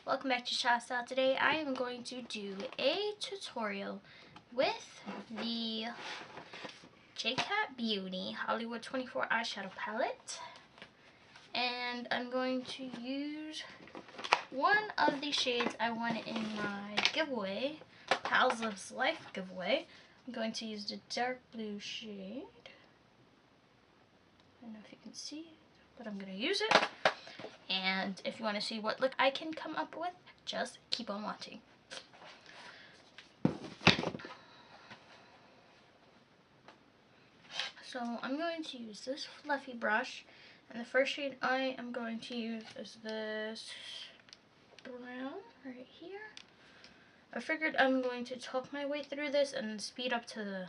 welcome back to Shasta. Today I am going to do a tutorial with the J-Cat Beauty Hollywood 24 eyeshadow palette, and I'm going to use one of the shades I wanted in my giveaway, Pals Lives Life giveaway. I'm going to use the dark blue shade. I don't know if you can see it, but I'm going to use it. And if you want to see what look I can come up with, just keep on watching. So I'm going to use this fluffy brush, and the first shade I am going to use is this brown right here. I figured I'm going to talk my way through this and speed up to the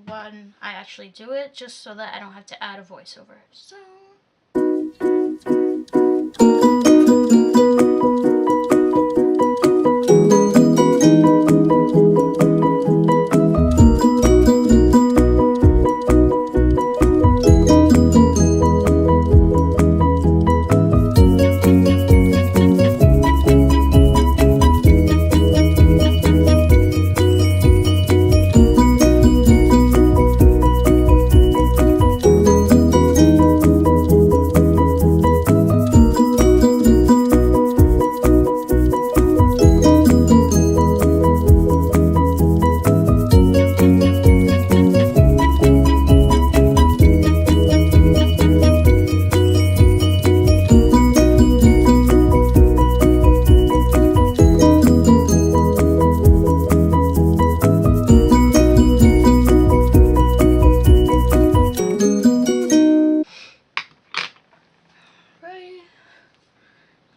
one I actually do it, just so that I don't have to add a voiceover. So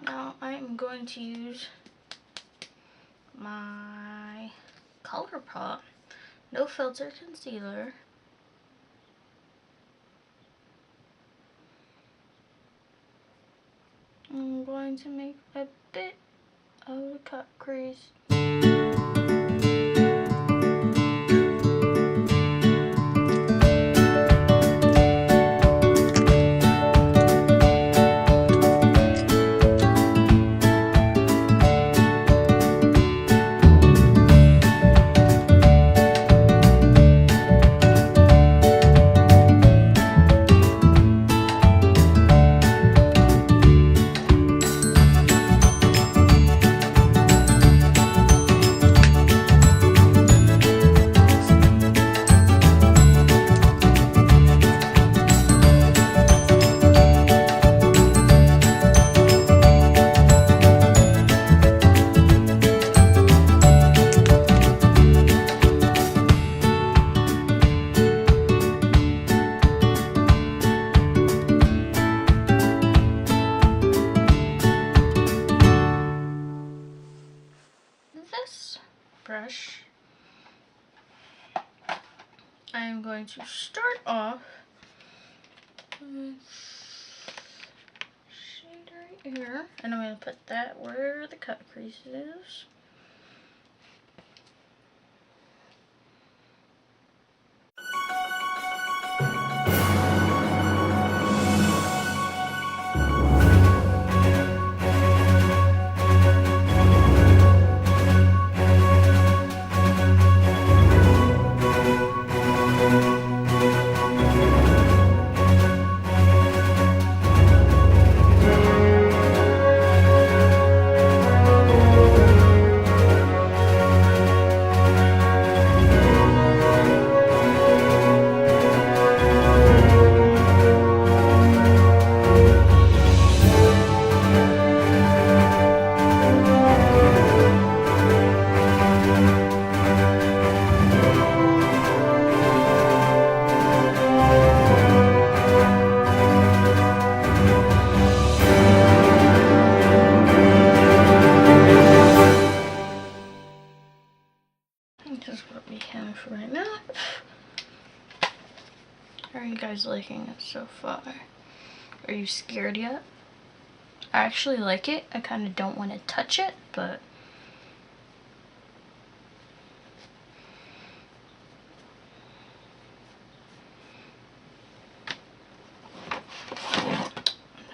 now I'm going to use my ColourPop No Filter Concealer. I'm going to make a bit of a cut crease. This brush, I am going to start off with shade right here, and I'm going to put that where the cut crease is. This is what we have right now. How are you guys liking it so far? Are you scared yet? I actually like it. I kind of don't want to touch it, but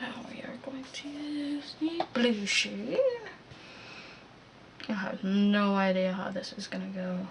now we are going to use the blue shade. I have no idea how this is gonna go.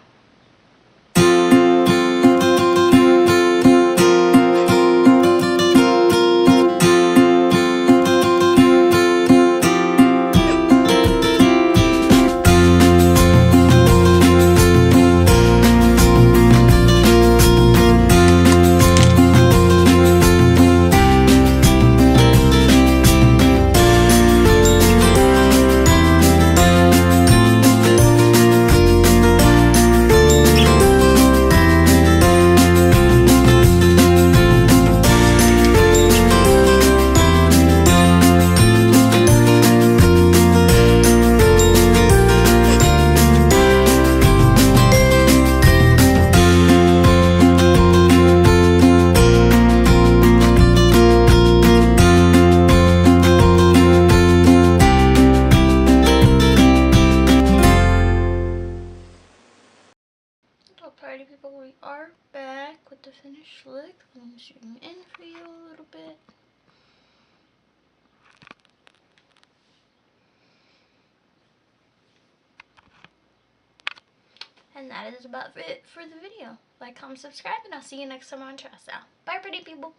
Party people, we are back with the finished look. Let me zoom in for you a little bit. And that is about it for the video. Like, comment, subscribe, and I'll see you next time on Trust Now. Bye, pretty people.